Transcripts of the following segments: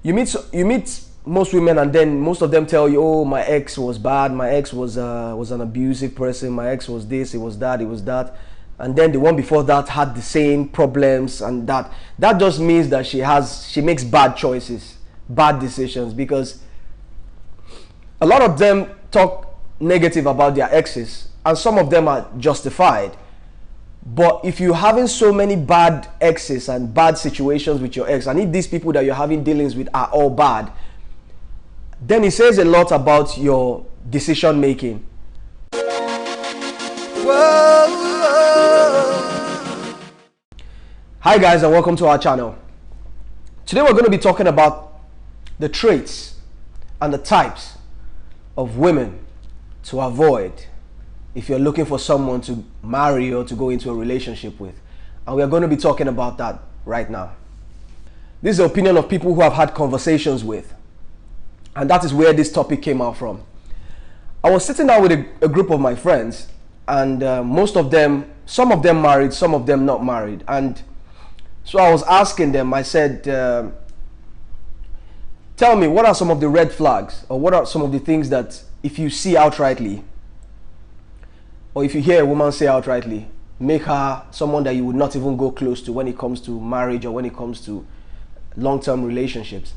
you meet most women, and then most of them tell you, oh, my ex was bad, my ex was an abusive person, my ex was this, it was that, it was that. And then the one before that had the same problems, and that just means that she makes bad choices, bad decisions, because a lot of them talk negative about their exes, and some of them are justified. But if you're having so many bad exes and bad situations with your ex, and if these people that you're having dealings with are all bad, then it says a lot about your decision making. Hi guys, and welcome to our channel. Today we're going to be talking about the traits and the types of women to avoid if you're looking for someone to marry or to go into a relationship with. And we're going to be talking about that right now. This is the opinion of people who I've had conversations with, and that is where this topic came out from. I was sitting down with a group of my friends, and most of them, some of them married, some of them not married. And so I was asking them, I said, tell me, what are some of the red flags, or what are some of the things that if you see outrightly, or if you hear a woman say outrightly, make her someone that you would not even go close to when it comes to marriage or when it comes to long-term relationships.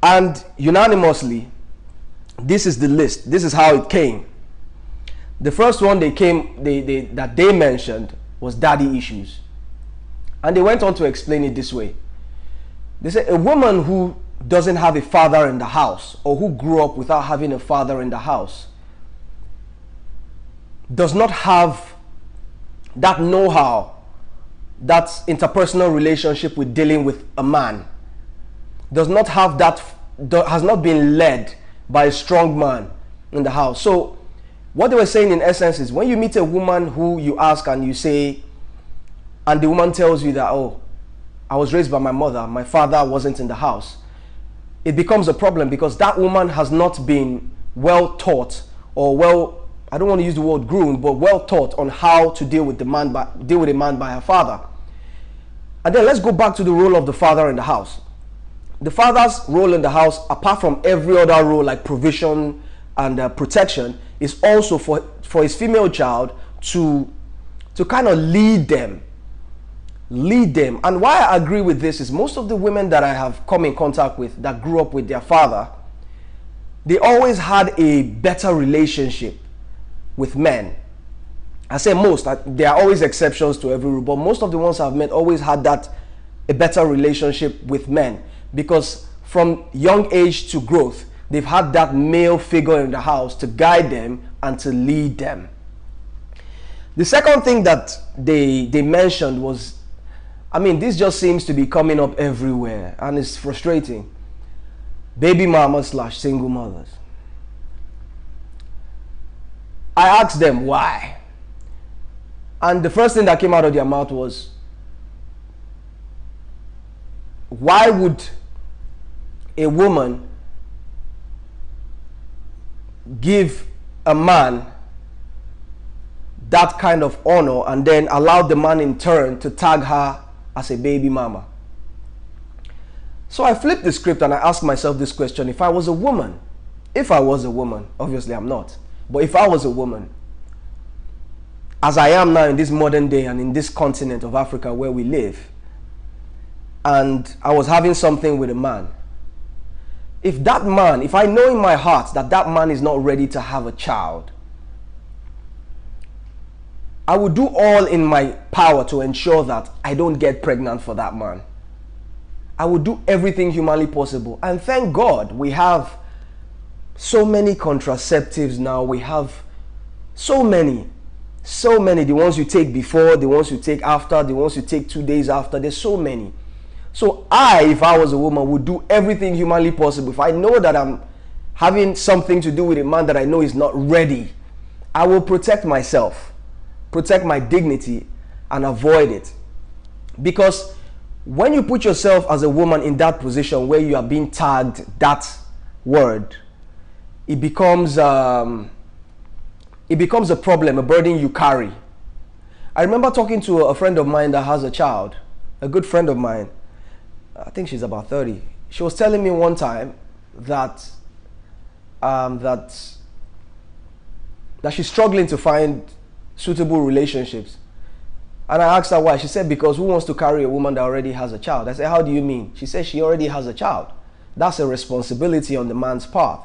And unanimously, this is the list. This is how it came. The first one that they mentioned was daddy issues. And they went on to explain it this way. They said a woman who doesn't have a father in the house, or who grew up without having a father in the house, does not have that know-how, that interpersonal relationship with dealing with a man, does not have that, has not been led by a strong man in the house. So what they were saying in essence is, when you meet a woman who you ask and you say, and the woman tells you that, oh, I was raised by my mother, my father wasn't in the house, it becomes a problem, because that woman has not been well taught, or well, I don't want to use the word groomed, but well taught on how to deal with a man by her father. And then let's go back to the role of the father in the house. The father's role in the house, apart from every other role like provision and protection, is also for his female child to kind of lead them. And why I agree with this is, most of the women that I have come in contact with that grew up with their father, they always had a better relationship with men. I say most, there are always exceptions to every rule, but most of the ones I've met always had a better relationship with men, because from young age to growth, they've had that male figure in the house to guide them and to lead them. The second thing that they mentioned was, I mean, this just seems to be coming up everywhere, and it's frustrating. Baby mamas / single mothers. I asked them why. And the first thing that came out of their mouth was, why would a woman give a man that kind of honor and then allow the man in turn to tag her as a baby mama? So I flipped the script and I asked myself this question: if I was a woman, obviously I'm not, but if I was a woman, as I am now in this modern day and in this continent of Africa where we live, and I was having something with a man, if I know in my heart that that man is not ready to have a child, I would do all in my power to ensure that I don't get pregnant for that man. I would do everything humanly possible. And thank God we have so many contraceptives now. We have so many. The ones you take before, the ones you take after, the ones you take 2 days after. There's so many. So if I was a woman, would do everything humanly possible. If I know that I'm having something to do with a man that I know is not ready, I will protect myself, protect my dignity, and avoid it. Because when you put yourself as a woman in that position where you are being tagged that word, it becomes a problem, a burden you carry. I remember talking to a friend of mine that has a child, a good friend of mine. I think she's about 30. she was telling me one time that that she's struggling to find suitable relationships. And I asked her why. She said, because who wants to carry a woman that already has a child? I said, how do you mean? She said she already has a child. That's a responsibility on the man's part.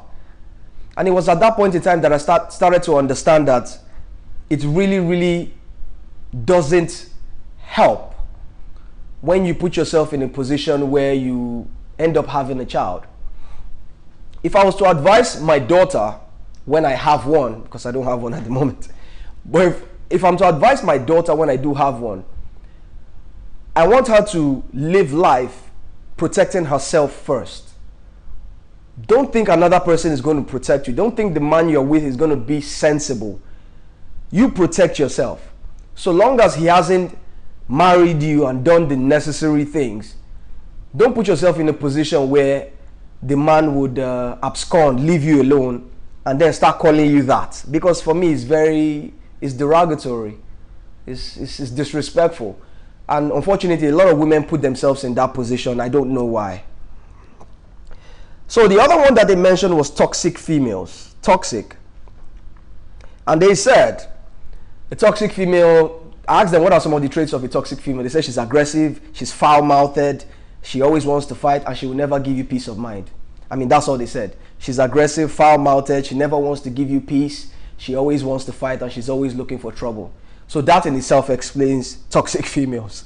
And it was at that point in time that I started to understand that it really, really doesn't help when you put yourself in a position where you end up having a child. If I was to advise my daughter when I have one, because I don't have one at the moment, but if I'm to advise my daughter when I do have one, I want her to live life protecting herself first. Don't think another person is going to protect you. Don't think the man you're with is going to be sensible. You protect yourself. So long as he hasn't married you and done the necessary things, don't put yourself in a position where the man would abscond, leave you alone, and then start calling you that. Because for me, it's derogatory. It's disrespectful. And unfortunately, a lot of women put themselves in that position. I don't know why. So the other one that they mentioned was toxic females. Toxic. And they said, a toxic female, I asked them what are some of the traits of a toxic female. They said she's aggressive, she's foul-mouthed, she always wants to fight, and she will never give you peace of mind. I mean, that's all they said. She's aggressive, foul-mouthed, she never wants to give you peace, she always wants to fight, and she's always looking for trouble. So that in itself explains toxic females.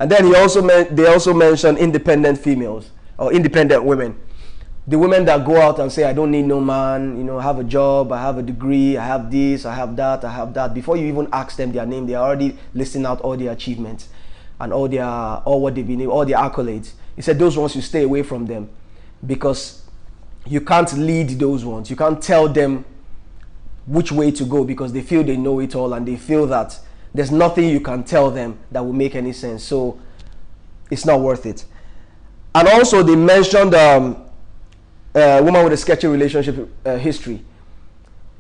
And then they also mentioned independent females, or independent women. The women that go out and say, I don't need no man, you know, I have a job, I have a degree, I have this, I have that, I have that. Before you even ask them their name, they're already listing out all their achievements and all what they've been, all their accolades. He said those ones, you stay away from them, because you can't lead those ones. You can't tell them which way to go, because they feel they know it all, and they feel that there's nothing you can tell them that will make any sense. So it's not worth it. And also they mentioned a woman with a sketchy relationship history.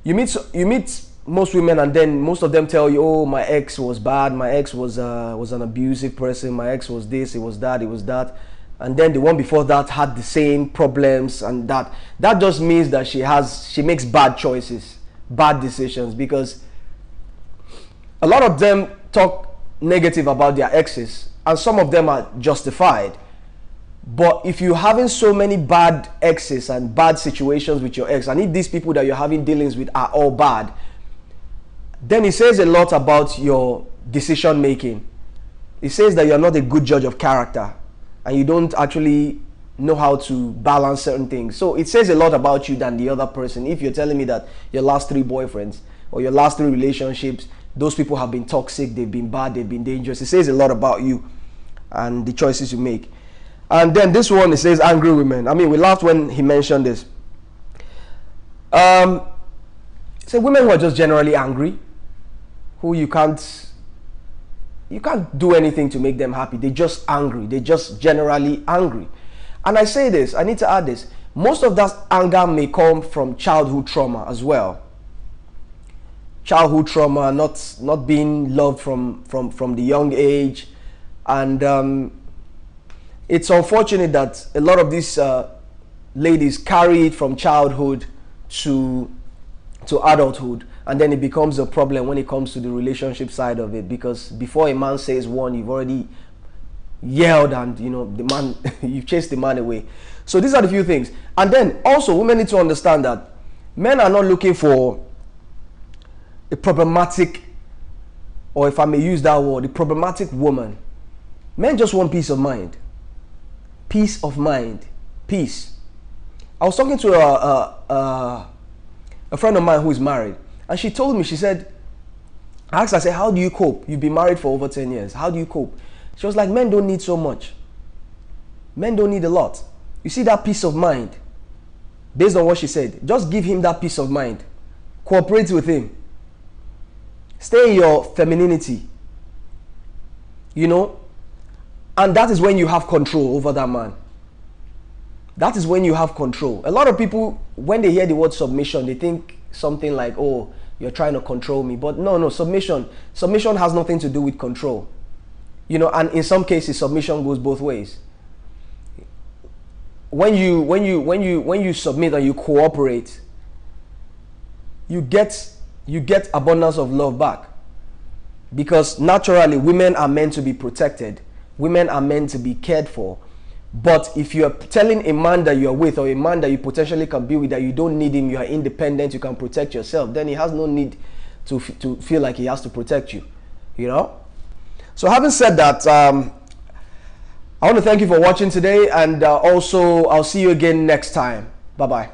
You meet most women, and then most of them tell you, oh, my ex was bad, my ex was an abusive person, my ex was this, it was that, it was that. And then the one before that had the same problems, and that just means that she makes bad choices, bad decisions, because a lot of them talk negative about their exes, and some of them are justified. But if you're having so many bad exes and bad situations with your ex, and if these people that you're having dealings with are all bad, then it says a lot about your decision making. It says that you're not a good judge of character, and you don't actually know how to balance certain things. So it says a lot about you than the other person. If you're telling me that your last 3 boyfriends or your last 3 relationships, those people have been toxic, they've been bad, they've been dangerous, it says a lot about you and the choices you make. And then this one, it says angry women. I mean, we laughed when he mentioned this. So women who are just generally angry, who you can't do anything to make them happy. They're just angry. They're just generally angry. And I say this, I need to add this. Most of that anger may come from childhood trauma as well. Childhood trauma, not being loved from the young age. And it's unfortunate that a lot of these ladies carry it from childhood to adulthood, and then it becomes a problem when it comes to the relationship side of it, because before a man says one, you've already yelled, and you know the man you've chased the man away. So these are the few things. And then also women need to understand that men are not looking for a problematic, or if I may use that word, a problematic woman. Men just want peace of mind. Peace of mind. Peace. I was talking to a friend of mine who is married, and she told me, she said, I asked her, I said, how do you cope? You've been married for over 10 years. How do you cope? She was like, men don't need so much. Men don't need a lot. You see that peace of mind? Based on what she said, just give him that peace of mind. Cooperate with him. Stay in your femininity. You know? And that is when you have control over that man. That is when you have control. A lot of people, when they hear the word submission, they think something like, oh, you're trying to control me. But no, submission has nothing to do with control. You know, and in some cases, submission goes both ways. when you submit and you cooperate, you get abundance of love back. Because naturally, women are meant to be protected. Women are meant to be cared for. But if you are telling a man that you are with, or a man that you potentially can be with, that you don't need him, you are independent, you can protect yourself, then he has no need to feel like he has to protect you. You know? So having said that, I want to thank you for watching today, and also I'll see you again next time. Bye-bye.